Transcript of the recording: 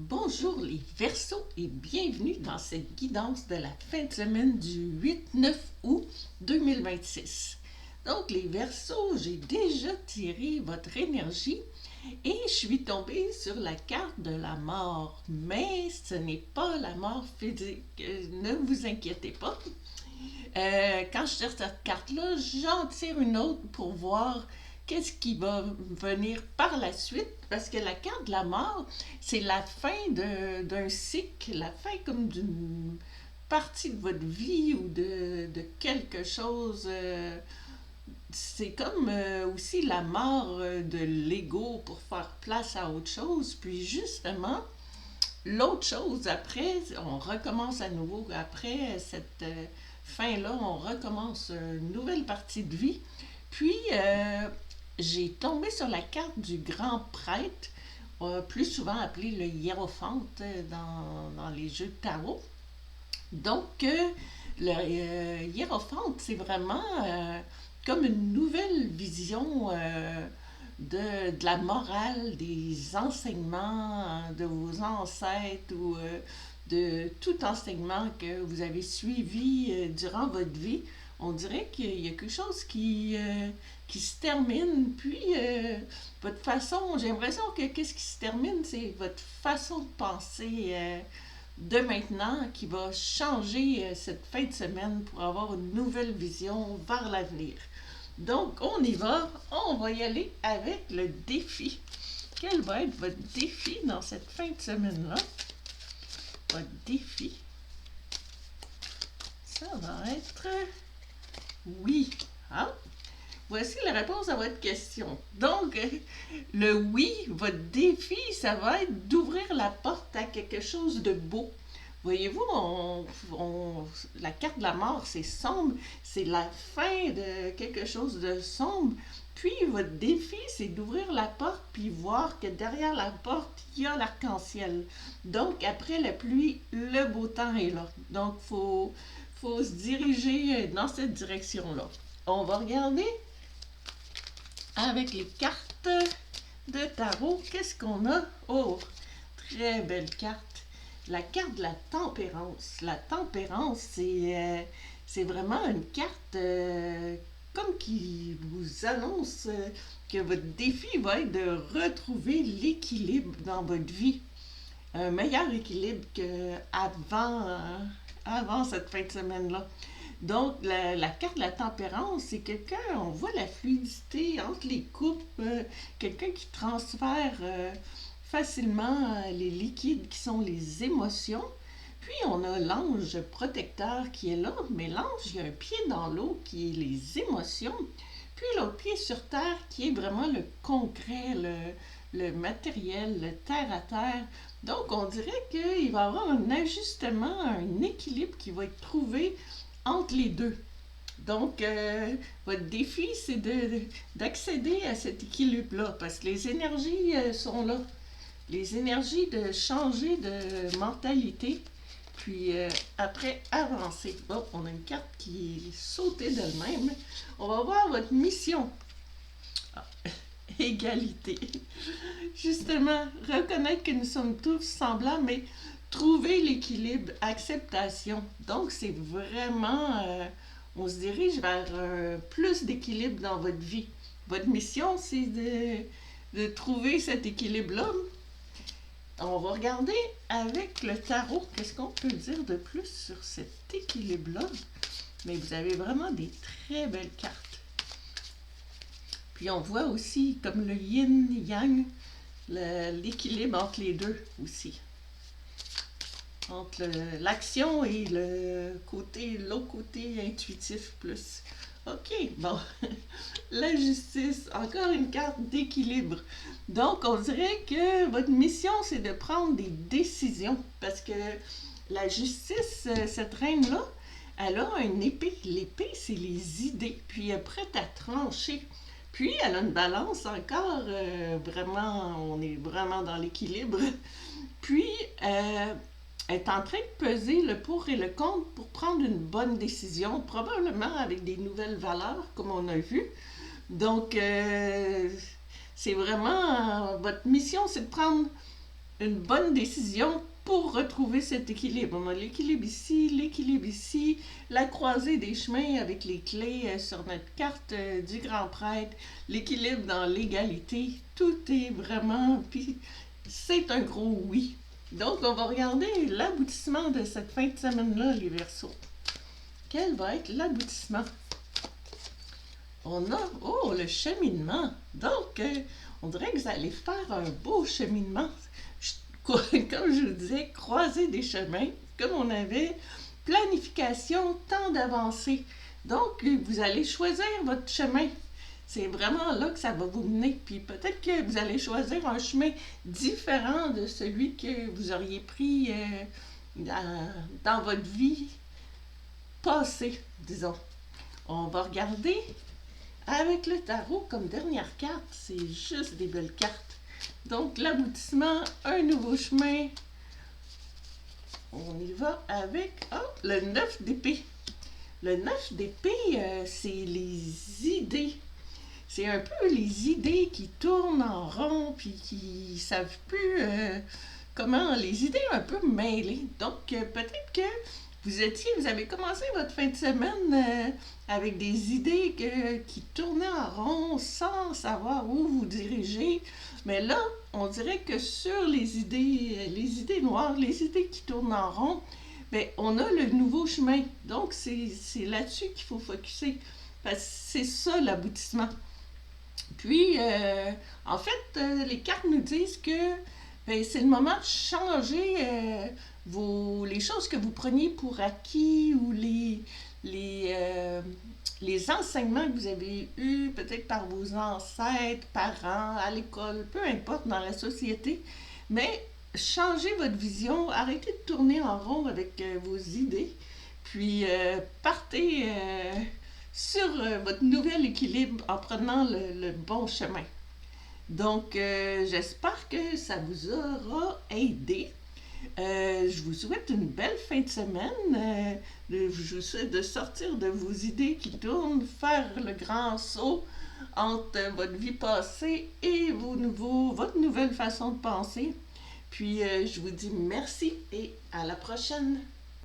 Bonjour les Verseaux et bienvenue dans cette guidance de la fin de semaine du 8-9 août 2026. Donc les Verseaux, j'ai déjà tiré votre énergie et je suis tombée sur la carte de la mort. Mais ce n'est pas la mort physique, ne vous inquiétez pas. Quand je tire cette carte-là, j'en tire une autre pour voir qu'est-ce qui va venir par la suite. Parce que la carte de la mort, c'est la fin d'un cycle, la fin comme d'une partie de votre vie ou de quelque chose. C'est comme aussi la mort de l'ego pour faire place à autre chose. Puis justement, l'autre chose, après, on recommence à nouveau. Après cette fin-là, on recommence une nouvelle partie de vie. Puis, j'ai tombé sur la carte du grand prêtre, plus souvent appelé le hiérophante dans les jeux de tarot. Donc, le hiérophante, c'est vraiment comme une nouvelle vision de la morale, des enseignements de vos ancêtres ou de tout enseignement que vous avez suivi durant votre vie. On dirait qu'il y a quelque chose qui se termine, puis votre façon, j'ai l'impression que qu'est-ce qui se termine, c'est votre façon de penser de maintenant qui va changer cette fin de semaine pour avoir une nouvelle vision vers l'avenir. Donc, on va y aller avec le défi. Quel va être votre défi dans cette fin de semaine-là? Votre défi, ça va être oui. Hein? Voici la réponse à votre question. Donc, le oui, votre défi, ça va être d'ouvrir la porte à quelque chose de beau. Voyez-vous, la carte de la mort, c'est sombre, c'est la fin de quelque chose de sombre. Puis, votre défi, c'est d'ouvrir la porte puis voir que derrière la porte, il y a l'arc-en-ciel. Donc, après la pluie, le beau temps est là. Donc, faut se diriger dans cette direction-là. On va regarder avec les cartes de tarot. Qu'est-ce qu'on a? Oh, très belle carte. La carte de la tempérance. La tempérance, c'est vraiment une carte comme qui vous annonce que votre défi va être de retrouver l'équilibre dans votre vie. Un meilleur équilibre qu'avant avant cette fin de semaine-là. Donc, la carte de la tempérance, c'est quelqu'un, on voit la fluidité entre les couples, quelqu'un qui transfère facilement les liquides qui sont les émotions. Puis, on a l'ange protecteur qui est là, mais l'ange, il y a un pied dans l'eau qui est les émotions, puis l'autre pied sur terre qui est vraiment le concret, le matériel, le terre à terre. Donc, on dirait qu'il va y avoir un ajustement, un équilibre qui va être trouvé entre les deux. Donc, votre défi, c'est d'accéder à cet équilibre-là, parce que les énergies sont là. Les énergies de changer de mentalité, puis après avancer. Bon, on a une carte qui est sautée d'elle-même. On va voir votre mission. Ah, égalité. Justement, reconnaître que nous sommes tous semblables, mais trouver l'équilibre, acceptation. Donc, c'est vraiment, on se dirige vers plus d'équilibre dans votre vie. Votre mission, c'est de trouver cet équilibre-là. On va regarder avec le tarot, qu'est-ce qu'on peut dire de plus sur cet équilibre-là. Mais vous avez vraiment des très belles cartes. Puis on voit aussi comme le yin-yang, l'équilibre entre les deux aussi. Entre l'action et l'autre côté intuitif plus. OK, bon. La justice, encore une carte d'équilibre. Donc, on dirait que votre mission, c'est de prendre des décisions. Parce que la justice, cette reine-là, elle a une épée. L'épée, c'est les idées. Puis, elle est prête à trancher. Puis, elle a une balance encore. Vraiment, on est vraiment dans l'équilibre. Puis, elle est en train de peser le pour et le contre pour prendre une bonne décision, probablement avec des nouvelles valeurs, comme on a vu. Donc, c'est vraiment votre mission, c'est de prendre une bonne décision pour retrouver cet équilibre. On a l'équilibre ici, la croisée des chemins avec les clés sur notre carte du grand prêtre, l'équilibre dans l'égalité, tout est vraiment, puis c'est un gros oui. Donc, on va regarder l'aboutissement de cette fin de semaine-là, les Verseaux. Quel va être l'aboutissement? On a, oh, le cheminement. Donc, on dirait que vous allez faire un beau cheminement. Comme je vous disais, croiser des chemins, comme on avait planification, temps d'avancer. Donc, vous allez choisir votre chemin. C'est vraiment là que ça va vous mener. Puis peut-être que vous allez choisir un chemin différent de celui que vous auriez pris dans votre vie passée, disons. On va regarder avec le tarot comme dernière carte. C'est juste des belles cartes. Donc, l'aboutissement, un nouveau chemin. On y va avec le 9 d'épée. Le 9 d'épée, c'est les idées. C'est un peu les idées qui tournent en rond puis qui ne savent plus comment. Les idées un peu mêlées. Donc, peut-être que vous avez commencé votre fin de semaine avec des idées qui tournaient en rond sans savoir où vous dirigez. Mais là, on dirait que sur les idées noires, les idées qui tournent en rond, bien, on a le nouveau chemin. Donc, c'est là-dessus qu'il faut focusser. Parce que c'est ça l'aboutissement. Puis, en fait, les cartes nous disent que ben, c'est le moment de changer les choses que vous preniez pour acquis ou les enseignements que vous avez eus peut-être par vos ancêtres, parents, à l'école, peu importe, dans la société. Mais changez votre vision, arrêtez de tourner en rond avec vos idées, puis partez sur votre nouvel équilibre en prenant le bon chemin. Donc, j'espère que ça vous aura aidé. Je vous souhaite une belle fin de semaine. Je vous souhaite de sortir de vos idées qui tournent, faire le grand saut entre votre vie passée et votre nouvelle façon de penser. Puis, je vous dis merci et à la prochaine.